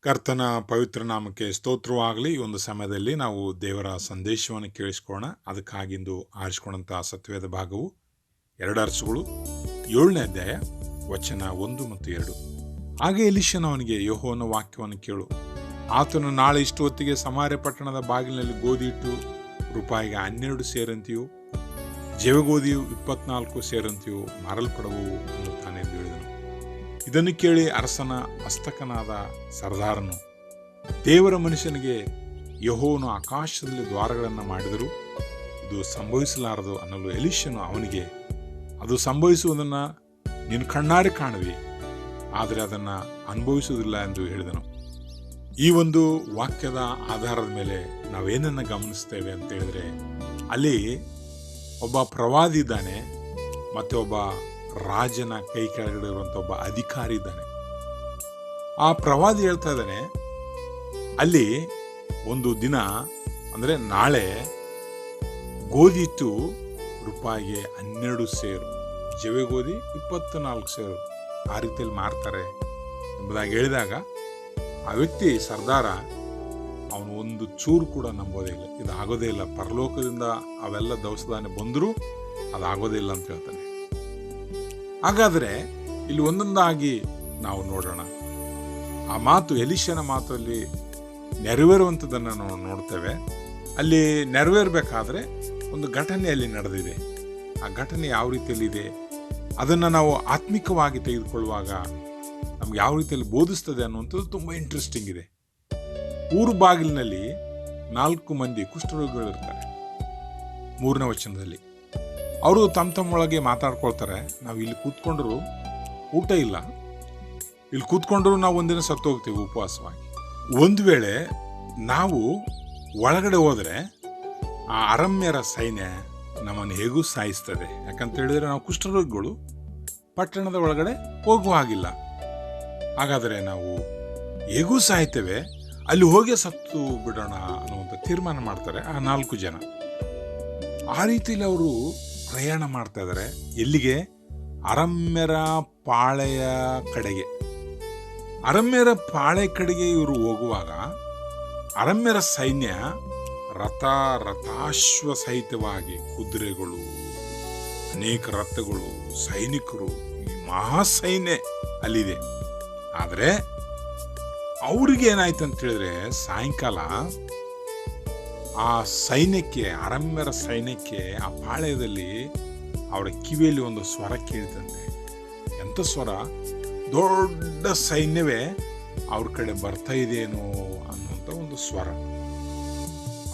ಕರ್ತನ ಪವಿತ್ರ ನಾಮಕ್ಕೆ ಸ್ತೋತ್ರವಾಗಲಿ. ಈ ಒಂದು ಸಮಯದಲ್ಲಿ ನಾವು ದೇವರ ಸಂದೇಶವನ್ನು ಕೇಳಿಸ್ಕೊಳ್ಳೋಣ. ಅದಕ್ಕಾಗಿಂದು ಆರಿಸಿಕೊಂಡಂತಹ ಸತ್ಯವೇದ ಭಾಗವು 2 ಅರಸುಗಳು 7ನೇ ಅಧ್ಯಾಯ ವಚನ 1 ಮತ್ತು 2. ಹಾಗೆ ಎಲೀಷನು ಅವನಿಗೆ, ಯೆಹೋವನ ವಾಕ್ಯವನ್ನು ಕೇಳು. ಆತನು ನಾಳೆ ಇಷ್ಟು ಹೊತ್ತಿಗೆ ಸಮಾರ್ಯ ಪಟ್ಟಣದ ಬಾಗಿಲಿನಲ್ಲಿ ಗೋಧಿ ಹಿಟ್ಟು ರೂಪಾಯಿಗೆ 12 ಸೇರಂತೆಯೂ ಜವೆಗೋಧಿಯು 24 ಸೇರಂತೆಯೂ ಮಾರಲ್ಪಡುವವು ಅನ್ನುತ್ತಾನೆ ಎಂದು ಹೇಳಿದನು. ಇದನ್ನು ಕೇಳಿ ಅರಸನ ಹಸ್ತಕನಾದ ಸರ್ದಾರನು, ದೇವರ ಮನುಷ್ಯನಿಗೆ ಯೆಹೋವನು ಆಕಾಶದಲ್ಲಿ ದ್ವಾರಗಳನ್ನು ಮಾಡಿದರೂ ಇದು ಸಂಭವಿಸಲಾರದು ಅನ್ನಲು ಎಲೀಷನು ಅವನಿಗೆ, ಅದು ಸಂಭವಿಸುವುದನ್ನು ನೀನು ಕಣ್ಣಾರೆ ಕಾಣುವಿ, ಆದರೆ ಅದನ್ನು ಅನುಭವಿಸುವುದಿಲ್ಲ ಎಂದು ಹೇಳಿದನು. ಈ ಒಂದು ವಾಕ್ಯದ ಆಧಾರದ ಮೇಲೆ ನಾವೇನನ್ನು ಗಮನಿಸ್ತೇವೆ ಅಂತ ಹೇಳಿದ್ರೆ, ಅಲ್ಲಿ ಒಬ್ಬ ಪ್ರವಾದಿ ಇದ್ದಾನೆ, ಮತ್ತೆ ಒಬ್ಬ ರಾಜನ ಕೈ ಕೆಳಗಡೆ ಇರುವಂಥ ಒಬ್ಬ ಅಧಿಕಾರಿ ಇದ್ದಾನೆ. ಆ ಪ್ರವಾದಿ ಹೇಳ್ತಾ ಇದ್ದಾನೆ, ಅಲ್ಲಿ ಒಂದು ದಿನ ಅಂದರೆ ನಾಳೆ ಗೋಧಿ ಹಿಟ್ಟು ರೂಪಾಯಿಗೆ 12 ಸೇರು, ಜವೆಗೋಧಿ 24 ಸೇರು, ಆ ರೀತಿಯಲ್ಲಿ ಮಾರ್ತಾರೆ ಎಂಬುದಾಗಿ ಹೇಳಿದಾಗ ಆ ವ್ಯಕ್ತಿ ಸರ್ದಾರ ಅವನು ಒಂದು ಚೂರು ಕೂಡ ನಂಬೋದೇ ಇಲ್ಲ. ಇದು ಆಗೋದೇ ಇಲ್ಲ, ಪರಲೋಕದಿಂದ ಅವೆಲ್ಲ ದವಸಧಾನ್ಯ ಬಂದರೂ ಅದು ಆಗೋದೇ ಇಲ್ಲ ಅಂತ ಹೇಳ್ತಾನೆ. ಹಾಗಾದರೆ ಇಲ್ಲಿ ಒಂದೊಂದಾಗಿ ನಾವು ನೋಡೋಣ. ಆ ಮಾತು, ಎಲೀಷನ ಮಾತಲ್ಲಿ ನೆರವೇರುವಂಥದ್ದನ್ನು ನಾವು ನೋಡ್ತೇವೆ. ಅಲ್ಲಿ ನೆರವೇರಬೇಕಾದ್ರೆ ಒಂದು ಘಟನೆಯಲ್ಲಿ ನಡೆದಿದೆ. ಆ ಘಟನೆ ಯಾವ ರೀತಿಯಲ್ಲಿದೆ ಅದನ್ನು ನಾವು ಆತ್ಮಿಕವಾಗಿ ತೆಗೆದುಕೊಳ್ಳುವಾಗ ನಮ್ಗೆ ಯಾವ ರೀತಿಯಲ್ಲಿ ಬೋಧಿಸ್ತದೆ ಅನ್ನುವಂಥದ್ದು ತುಂಬ ಇಂಟ್ರೆಸ್ಟಿಂಗ್ ಇದೆ. ಊರು ಬಾಗಿಲಿನಲ್ಲಿ 4 ಮಂದಿ ಕುಷ್ಠರೋಗಿಗಳಿರ್ತಾರೆ. 3ನೇ ವಚನದಲ್ಲಿ ಅವರು ತಮ್ಮೊಳಗೆ ಮಾತಾಡ್ಕೊಳ್ತಾರೆ, ನಾವು ಇಲ್ಲಿ ಕೂತ್ಕೊಂಡ್ರು ಊಟ ಇಲ್ಲ, ಇಲ್ಲಿ ಕೂತ್ಕೊಂಡ್ರು ನಾವು ಒಂದಿನ ಸತ್ತು ಹೋಗ್ತೀವಿ ಉಪವಾಸವಾಗಿ. ಒಂದು ವೇಳೆ ನಾವು ಒಳಗಡೆ ಹೋದರೆ ಆ ಅರಮ್ಯರ ಸೈನ್ಯ ನಮ್ಮನ್ನು ಹೇಗೂ ಸಾಯಿಸ್ತದೆ. ಯಾಕಂತ ಹೇಳಿದರೆ ನಾವು ಕುಷ್ಠರೋಗಿಗಳು ಪಟ್ಟಣದ ಒಳಗಡೆ ಹೋಗುವ ಹಾಗಿಲ್ಲ. ಹಾಗಾದರೆ ನಾವು ಹೇಗೂ ಸಾಯ್ತೇವೆ, ಅಲ್ಲಿ ಹೋಗಿ ಸತ್ತು ಬಿಡೋಣ ಅನ್ನುವಂಥ ತೀರ್ಮಾನ ಮಾಡ್ತಾರೆ ಆ 4 ಜನ. ಆ ರೀತಿಯಲ್ಲಿ ಅವರು ಪ್ರಯಾಣ ಮಾಡ್ತಾ ಇದ್ದಾರೆ. ಎಲ್ಲಿಗೆ? ಅರಮ್ಯರ ಪಾಳೆಯ ಕಡೆಗೆ. ಅರಮ್ಯರ ಪಾಳೆ ಕಡೆಗೆ ಇವರು ಹೋಗುವಾಗ ಅರಮ್ಯರ ಸೈನ್ಯ ರಥಾಶ್ವ ಸಹಿತವಾಗಿ, ಕುದುರೆಗಳು, ಅನೇಕ ರಥಗಳು, ಸೈನಿಕರು, ಈ ಮಹಾಸೈನ್ಯ ಅಲ್ಲಿದೆ. ಆದರೆ ಅವ್ರಿಗೆ ಏನಾಯ್ತು ಅಂತ ಹೇಳಿದ್ರೆ, ಸಾಯಂಕಾಲ ಆ ಸೈನ್ಯಕ್ಕೆ, ಅರಮ್ಯರ ಸೈನ್ಯಕ್ಕೆ ಆ ಪಾಳ್ಯದಲ್ಲಿ ಅವರ ಕಿವಿಯಲ್ಲಿ ಒಂದು ಸ್ವರ ಕೇಳಿದಂತೆ. ಎಂಥ ಸ್ವರ? ದೊಡ್ಡ ಸೈನ್ಯವೇ ಅವ್ರ ಕಡೆ ಬರ್ತಾ ಇದೆಯೇನೋ ಅನ್ನುವಂಥ ಒಂದು ಸ್ವರ.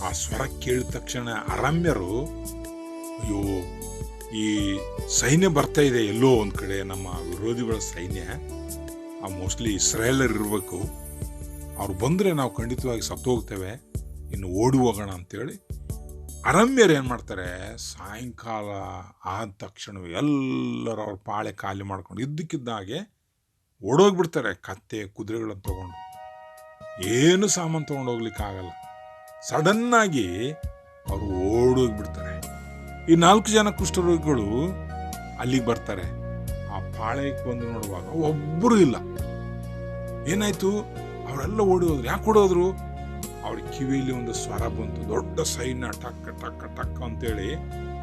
ಆ ಸ್ವರ ಕೇಳಿದ ತಕ್ಷಣ ಅರಮ್ಯರು, ಅಯ್ಯೋ, ಈ ಸೈನ್ಯ ಬರ್ತಾ ಇದೆ ಎಲ್ಲೋ ಒಂದು ಕಡೆ, ನಮ್ಮ ವಿರೋಧಿಗಳ ಸೈನ್ಯ, ಆ ಮೋಸ್ಟ್ಲಿ ಇಸ್ರಾಯೇಲರು ಇರಬೇಕು, ಅವ್ರು ಬಂದರೆ ನಾವು ಖಂಡಿತವಾಗಿ ಸತ್ತು ಹೋಗ್ತೇವೆ, ಇನ್ನು ಓಡಿ ಹೋಗೋಣ ಅಂತೇಳಿ ಅರಮ್ಯರು ಏನು ಮಾಡ್ತಾರೆ, ಸಾಯಂಕಾಲ ಆದ ತಕ್ಷಣವೇ ಎಲ್ಲರೂ ಅವ್ರ ಪಾಳೆ ಖಾಲಿ ಮಾಡ್ಕೊಂಡು ಇದ್ದಕ್ಕಿದ್ದಾಗೆ ಓಡೋಗ್ಬಿಡ್ತಾರೆ. ಕತ್ತೆ ಕುದುರೆಗಳನ್ನು ತೊಗೊಂಡು, ಏನು ಸಾಮಾನು ತೊಗೊಂಡು ಹೋಗ್ಲಿಕ್ಕಾಗಲ್ಲ. ಸಡನ್ನಾಗಿ ಅವರು ಓಡೋಗ್ಬಿಡ್ತಾರೆ. ಈ 4 ಜನ ಕುಷ್ಠರೋಗಿಗಳು ಅಲ್ಲಿಗೆ ಬರ್ತಾರೆ. ಆ ಪಾಳೆಗೆ ಬಂದು ನೋಡುವಾಗ ಒಬ್ಬರು ಇಲ್ಲ. ಏನಾಯ್ತು? ಅವರೆಲ್ಲ ಓಡಿ ಹೋದ್ರು. ಯಾಕೆ ಓಡೋದ್ರು? ಅವ್ರ ಕಿವಿಯಲ್ಲಿ ಒಂದು ಸ್ವರ ಬಂತು, ದೊಡ್ಡ ಸೈನ್ಯ ಟಕ್ ಟಕ್ ಟಕ್ ಅಂತೇಳಿ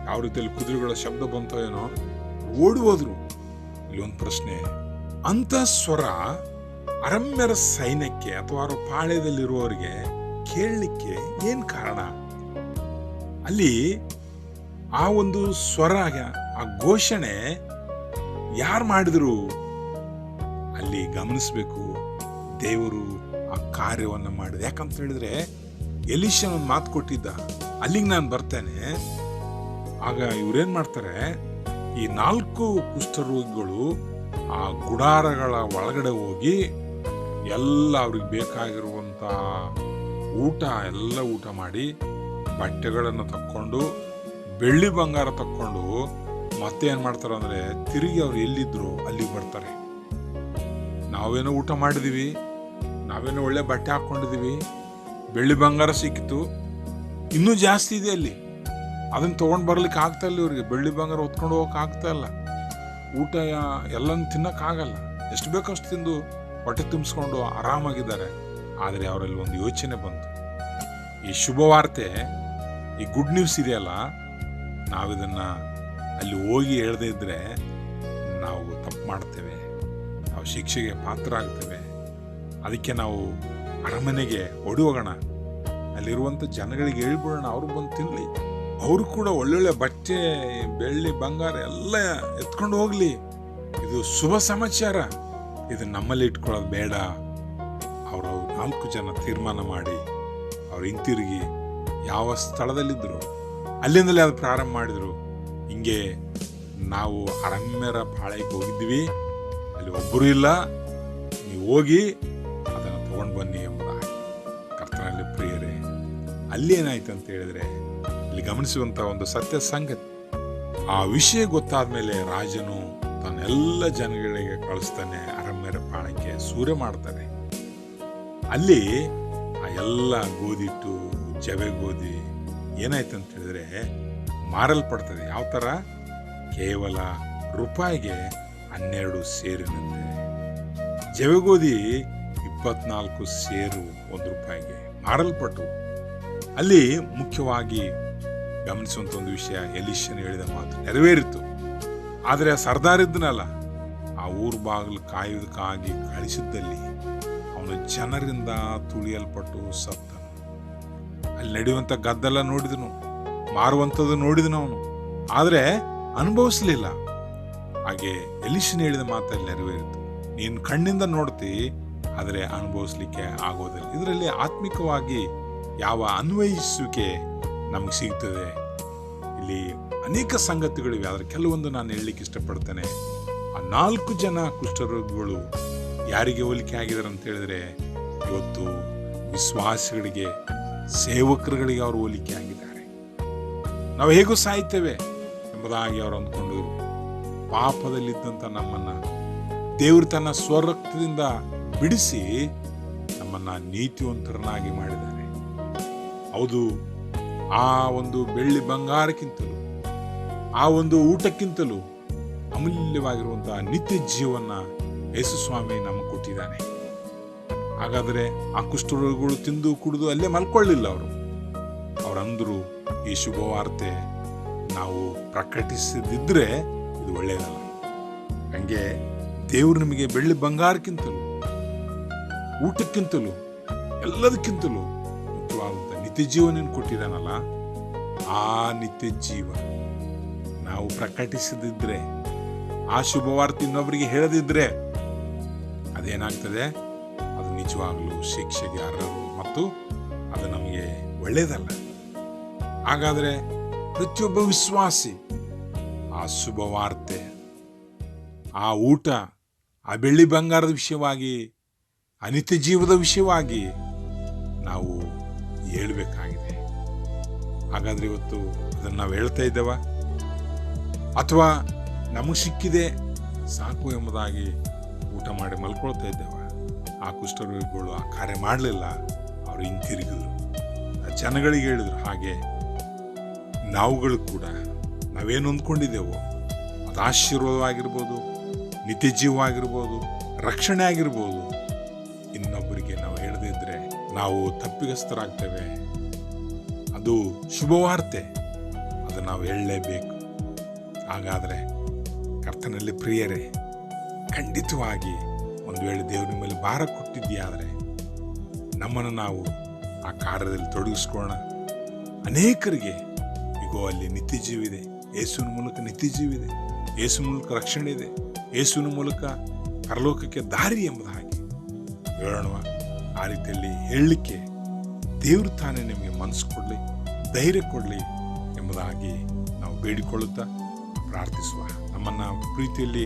ಯಾವ ರೀತಿಯಲ್ಲಿ ಕುದುರೆಗಳ ಶಬ್ದ ಬಂತೋ ಏನೋ, ಓಡಿ ಹೋದ್ರು. ಇಲ್ಲಿ ಒಂದು ಪ್ರಶ್ನೆ, ಅಂತ ಸ್ವರ ಅರಮ್ಯರ ಸೈನ್ಯಕ್ಕೆ ಅಥವಾ ಅವರ ಪಾಳ್ಯದಲ್ಲಿರುವವರಿಗೆ ಕೇಳಲಿಕ್ಕೆ ಏನ್ ಕಾರಣ? ಅಲ್ಲಿ ಆ ಒಂದು ಸ್ವರ, ಆ ಘೋಷಣೆ ಯಾರು ಮಾಡಿದ್ರು? ಅಲ್ಲಿ ಗಮನಿಸ್ಬೇಕು, ದೇವರು ಆ ಕಾರ್ಯವನ್ನು ಮಾಡಿದೆ. ಯಾಕಂತ ಹೇಳಿದ್ರೆ ಎಲೀಷನ ಒಂದು ಮಾತು ಕೊಟ್ಟಿದ್ದ, ಅಲ್ಲಿಗೆ ನಾನು ಬರ್ತೇನೆ. ಆಗ ಇವ್ರೇನ್ ಮಾಡ್ತಾರೆ, ಈ 4 ಕುಷ್ಠರೋಗಿಗಳು ಆ ಗುಡಾರಗಳ ಒಳಗಡೆ ಹೋಗಿ ಎಲ್ಲ ಅವ್ರಿಗೆ ಬೇಕಾಗಿರುವಂಥ ಊಟ ಮಾಡಿ, ಬಟ್ಟೆಗಳನ್ನು ತಕ್ಕೊಂಡು, ಬೆಳ್ಳಿ ಬಂಗಾರ ತಕ್ಕೊಂಡು, ಮತ್ತೆ ಏನು ಮಾಡ್ತಾರೆ ಅಂದರೆ ತಿರುಗಿ ಅವ್ರು ಎಲ್ಲಿದ್ರು ಅಲ್ಲಿಗೆ ಬರ್ತಾರೆ. ನಾವೇನೋ ಊಟ ಮಾಡಿದೀವಿ, ನಾವೇನೋ ಒಳ್ಳೆ ಬಟ್ಟೆ ಹಾಕ್ಕೊಂಡಿದ್ದೀವಿ, ಬೆಳ್ಳಿ ಬಂಗಾರ ಸಿಕ್ಕಿತು, ಇನ್ನೂ ಜಾಸ್ತಿ ಇದೆ ಅಲ್ಲಿ, ಅದನ್ನು ತೊಗೊಂಡು ಬರ್ಲಿಕ್ಕೆ ಆಗ್ತಾ ಇಲ್ಲ ಇವ್ರಿಗೆ. ಬೆಳ್ಳಿ ಬಂಗಾರ ಹೊತ್ಕೊಂಡು ಹೋಗಕ್ಕೆ ಆಗ್ತಾ ಇಲ್ಲ, ಊಟ ಎಲ್ಲನೂ ತಿನ್ನೋಕ್ಕಾಗಲ್ಲ. ಎಷ್ಟು ಬೇಕಷ್ಟು ತಿಂದು ಹೊಟ್ಟೆ ತುಂಬಿಸ್ಕೊಂಡು ಆರಾಮಾಗಿದ್ದಾರೆ. ಆದರೆ ಅವರಲ್ಲಿ ಒಂದು ಯೋಚನೆ ಬಂತು, ಈ ಶುಭವಾರ್ತೆ, ಈ ಗುಡ್ ನ್ಯೂಸ್ ಇದೆಯಲ್ಲ, ನಾವಿದನ್ನು ಅಲ್ಲಿ ಹೋಗಿ ಹೇಳದೇ ಇದ್ದರೆ ನಾವು ತಪ್ಪು ಮಾಡ್ತೇವೆ, ನಾವು ಶಿಕ್ಷೆಗೆ ಪಾತ್ರ ಆಗ್ತೇವೆ. ಅದಕ್ಕೆ ನಾವು ಅರಮನೆಗೆ ಓಡಿ ಹೋಗೋಣ, ಅಲ್ಲಿರುವಂಥ ಜನಗಳಿಗೆ ಹೇಳ್ಬಿಡೋಣ, ಅವರು ಬಂದು ತಿನ್ನಲಿ, ಅವರು ಕೂಡ ಒಳ್ಳೊಳ್ಳೆ ಬಟ್ಟೆ, ಬೆಳ್ಳಿ, ಬಂಗಾರ ಎಲ್ಲ ಎತ್ಕೊಂಡು ಹೋಗಲಿ. ಇದು ಶುಭ ಸಮಾಚಾರ, ಇದು ನಮ್ಮಲ್ಲಿ ಇಟ್ಕೊಳ್ಳೋದು ಬೇಡ. ಅವರು 4 ಜನ ತೀರ್ಮಾನ ಮಾಡಿ ಅವ್ರು ಹಿಂತಿರುಗಿ ಯಾವ ಸ್ಥಳದಲ್ಲಿದ್ದರು ಅಲ್ಲಿಂದಲೇ ಅದು ಪ್ರಾರಂಭ ಮಾಡಿದರು. ಹಿಂಗೆ ನಾವು ಅರಮ್ಯರ ಪಾಳೆಗೆ ಹೋಗಿದ್ವಿ, ಅಲ್ಲಿ ಒಬ್ಬರು ಇಲ್ಲ, ನೀವು ಹೋಗಿ ಅದನ್ನು ತಗೊಂಡು ಬನ್ನಿ ಎಂಬುದಾಗಿ. ಕರ್ತನಲ್ಲಿ ಪ್ರಿಯರೇ, ಅಲ್ಲಿ ಏನಾಯ್ತು ಅಂತ ಹೇಳಿದ್ರೆ, ಇಲ್ಲಿ ಗಮನಿಸುವಂಥ ಒಂದು ಸತ್ಯ ಸಂಗತಿ, ಆ ವಿಷಯ ಗೊತ್ತಾದ ಮೇಲೆ ರಾಜನು ತನ್ನೆಲ್ಲ ಜನಗಳಿಗೆ ಕಳಿಸ್ತಾನೆ, ಅರಮ್ಯರ ಪಾಳಕ್ಕೆ ಸೂರೆ ಮಾಡ್ತಾನೆ. ಅಲ್ಲಿ ಆ ಎಲ್ಲ ಗೋಧಿಟ್ಟು, ಜವೆ ಗೋಧಿ ಏನಾಯ್ತು ಅಂತ ಹೇಳಿದ್ರೆ ಮಾರಲ್ಪಡ್ತದೆ. ಯಾವ ಥರ? ಕೇವಲ ರೂಪಾಯಿಗೆ 12 ಸೇರಿನಂತೆ. ಜವೆಗೋಧಿ 24 ಸೇರು 1 ರೂಪಾಯಿಗೆ ಮಾರಲ್ಪಟ್ಟು. ಅಲ್ಲಿ ಮುಖ್ಯವಾಗಿ ಗಮನಿಸುವಂಥ ಒಂದು ವಿಷಯ, ಎಲೀಷನು ಹೇಳಿದ ಮಾತು ನೆರವೇರಿತು. ಆದರೆ ಆ ಸರ್ದಾರ್ ಇದ್ದನಲ್ಲ, ಆ ಊರು ಬಾಗಿಲು ಕಾಯುವುದಕ್ಕಾಗಿ ಕಳಿಸಿದ್ದಲ್ಲಿ ಅವನು ಜನರಿಂದ ತುಳಿಯಲ್ಪಟ್ಟು ಸತ್ತನು. ಅಲ್ಲಿ ನಡೆಯುವಂಥ ಗದ್ದಲ ನೋಡಿದನು, ಮಾರುವಂಥದ್ದು ನೋಡಿದನು ಅವನು, ಆದರೆ ಅನುಭವಿಸ್ಲಿಲ್ಲ. ಹಾಗೆ ಎಲೀಷನು ಹೇಳಿದ ಮಾತಲ್ಲಿ ನೆರವೇರಿತು. ನೀನು ಕಣ್ಣಿಂದ ನೋಡ್ತಿ, ಆದರೆ ಅನುಭವಿಸ್ಲಿಕ್ಕೆ ಆಗೋದಿಲ್ಲ. ಇದರಲ್ಲಿ ಆತ್ಮಿಕವಾಗಿ ಯಾವ ಅನ್ವಯಿಸುವಿಕೆ ನಮಗೆ ಸಿಗ್ತದೆ? ಇಲ್ಲಿ ಅನೇಕ ಸಂಗತಿಗಳಿವೆ, ಆದರೆ ಕೆಲವೊಂದು ನಾನು ಹೇಳಲಿಕ್ಕೆ ಇಷ್ಟಪಡ್ತೇನೆ. ಆ 4 ಜನ ಕುಷ್ಠರೋಗಿಗಳು ಯಾರಿಗೆ ಹೋಲಿಕೆ ಆಗಿದ್ದಾರೆ ಅಂತ ಹೇಳಿದ್ರೆ, ಇವತ್ತು ವಿಶ್ವಾಸಿಗಳಿಗೆ, ಸೇವಕರುಗಳಿಗೆ ಅವರು ಹೋಲಿಕೆ ಆಗಿದ್ದಾರೆ. ನಾವು ಹೇಗೂ ಸಾಯ್ತೇವೆ ಎಂಬುದಾಗಿ ಅವರು ಅಂದ್ಕೊಂಡರು. ಪಾಪದಲ್ಲಿದ್ದಂಥ ನಮ್ಮನ್ನ ದೇವರು ತನ್ನ ಸ್ವರಕ್ತದಿಂದ ಬಿಡಿಸಿ ನಮ್ಮನ್ನ ನೀತಿವಂತರನ್ನಾಗಿ ಮಾಡಿದ್ದಾನೆ. ಹೌದು, ಆ ಒಂದು ಬೆಳ್ಳಿ ಬಂಗಾರಕ್ಕಿಂತಲೂ, ಆ ಒಂದು ಊಟಕ್ಕಿಂತಲೂ ಅಮೂಲ್ಯವಾಗಿರುವಂತಹ ನಿತ್ಯ ಜೀವನ ಯೇಸು ಸ್ವಾಮಿ ನಮಗೆ ಕೊಟ್ಟಿದ್ದಾನೆ. ಹಾಗಾದರೆ ಆ ಕುಷ್ಠರೋಗಿಗಳು ತಿಂದು ಕುಡಿದು ಅಲ್ಲೇ ಮಲ್ಕೊಳ್ಳಿಲ್ಲ. ಅವರಂದ್ರು, ಈ ಶುಭವಾರ್ತೆ ನಾವು ಪ್ರಕಟಿಸದಿದ್ರೆ ಇದು ಒಳ್ಳೆಯದಲ್ಲ. ಹಂಗೆ ದೇವರು ನಿಮಗೆ ಬೆಳ್ಳಿ ಬಂಗಾರಕ್ಕಿಂತಲೂ, ಊಟಕ್ಕಿಂತಲೂ, ಎಲ್ಲದಕ್ಕಿಂತಲೂ ಮುಖ್ಯವಾದಂಥ ನಿತ್ಯ ಜೀವನ ಕೊಟ್ಟಿದ್ದಾನಲ್ಲ, ಆ ನಿತ್ಯ ಜೀವ ನಾವು ಪ್ರಕಟಿಸದಿದ್ರೆ, ಆ ಶುಭವಾರ್ತೆ ಇನ್ನೊಬ್ಬರಿಗೆ ಹೇಳದಿದ್ರೆ ಅದೇನಾಗ್ತದೆ? ಅದು ನಿಜವಾಗಲೂ ಶಿಕ್ಷೆಗೆ ಅರ್ಹರು ಮತ್ತು ಅದು ನಮಗೆ ಒಳ್ಳೆಯದಲ್ಲ. ಹಾಗಾದರೆ ಪ್ರತಿಯೊಬ್ಬ ವಿಶ್ವಾಸಿ ಆ ಶುಭವಾರ್ತೆ, ಆ ಊಟ, ಆ ಬೆಳ್ಳಿ ಬಂಗಾರದ ವಿಷಯವಾಗಿ, ಆ ನಿತ್ಯ ಜೀವದ ವಿಷಯವಾಗಿ ನಾವು ಹೇಳಬೇಕಾಗಿದೆ. ಹಾಗಾದರೆ ಇವತ್ತು ಅದನ್ನು ನಾವು ಹೇಳ್ತಾ ಇದ್ದೇವ, ಅಥವಾ ನಮಗೆ ಸಿಕ್ಕಿದೆ ಸಾಕು ಎಂಬುದಾಗಿ ಊಟ ಮಾಡಿ ಮಲ್ಕೊಳ್ತಾ ಇದ್ದೇವ? ಆ ಕುಷ್ಠರೋಗಿಗಳು ಆ ಕಾರ್ಯ ಮಾಡಲಿಲ್ಲ, ಅವರು ಹಿಂತಿರುಗಿದ್ರು, ಜನಗಳಿಗೆ ಹೇಳಿದ್ರು. ಹಾಗೆ ನಾವುಗಳು ಕೂಡ ನಾವೇನು ಅಂದ್ಕೊಂಡಿದ್ದೇವೋ ಅದು ಆಶೀರ್ವಾದವಾಗಿರ್ಬೋದು, ನಿತ್ಯ ಜೀವವಾಗಿರ್ಬೋದು, ರಕ್ಷಣೆ ಆಗಿರ್ಬೋದು, ಇನ್ನೊಬ್ಬರಿಗೆ ನಾವು ಹೇಳದೇ ಇದ್ರೆ ನಾವು ತಪ್ಪಿಗಸ್ತರಾಗ್ತೇವೆ. ಅದು ಶುಭವಾರ್ತೆ, ಅದು ನಾವು ಹೇಳಲೇಬೇಕು. ಹಾಗಾದರೆ ಕರ್ತನಲ್ಲಿ ಪ್ರಿಯರೇ, ಖಂಡಿತವಾಗಿ ಒಂದು ವೇಳೆ ದೇವ್ರ ನಿಮ್ಮಲ್ಲಿ ಭಾರ ಕೊಟ್ಟಿದ್ದೀಯಾದರೆ ನಮ್ಮನ್ನು ನಾವು ಆ ಕಾರ್ಯದಲ್ಲಿ ತೊಡಗಿಸ್ಕೊಳ್ಳೋಣ. ಅನೇಕರಿಗೆ ಈಗೋ ಅಲ್ಲಿ ನಿತ್ಯ ಜೀವಿದೆ, ಯೇಸುವಿನ ಮೂಲಕ ನಿತ್ಯ ಜೀವಿದೆ, ಯೇಸು ಮೂಲಕ ರಕ್ಷಣೆ ಇದೆ, ಯೇಸುವಿನ ಮೂಲಕ ಪರಲೋಕಕ್ಕೆ ದಾರಿ ಎಂಬುದಾಗಿ ಹೇಳೋಣ. ಆ ರೀತಿಯಲ್ಲಿ ಹೇಳಲಿಕ್ಕೆ ದೇವರು ತಾನೇ ನಿಮಗೆ ಮನಸ್ಸು ಕೊಡಲಿ, ಧೈರ್ಯ ಕೊಡಲಿ ಎಂಬುದಾಗಿ ನಾವು ಬೇಡಿಕೊಳ್ಳುತ್ತಾ ಪ್ರಾರ್ಥಿಸುವ. ನಮ್ಮನ್ನು ಪ್ರೀತಿಯಲ್ಲಿ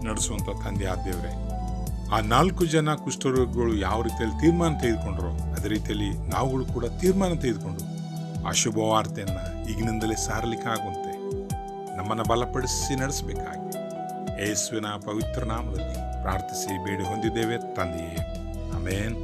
ನಡೆಸುವಂಥ ತಂದೆ ಆದ ದೇವರೇ, ಆ 4 ಜನ ಕುಷ್ಠರೋಗಿಗಳು ಯಾವ ರೀತಿಯಲ್ಲಿ ತೀರ್ಮಾನ ತೆಗೆದುಕೊಂಡ್ರೋ ಅದೇ ರೀತಿಯಲ್ಲಿ ನಾವುಗಳು ಕೂಡ ತೀರ್ಮಾನ ತೆಗೆದುಕೊಂಡು ಆ ಶುಭವಾರ್ತೆಯನ್ನು ಈಗಿನಿಂದಲೇ ಸಾರಲಿಕ್ಕಾಗುವಂತೆ ನಮ್ಮನ್ನು ಬಲಪಡಿಸಿ ನಡೆಸಬೇಕಾಗಿ ಯೇಸುವಿನ ಪವಿತ್ರ ನಾಮದಲ್ಲಿ ಪ್ರಾರ್ಥಿಸಿ ಬೇಡಿ ಹೊಂದಿದ್ದೇವೆ ತಂದೆಯೇ, ಆಮೆನ್.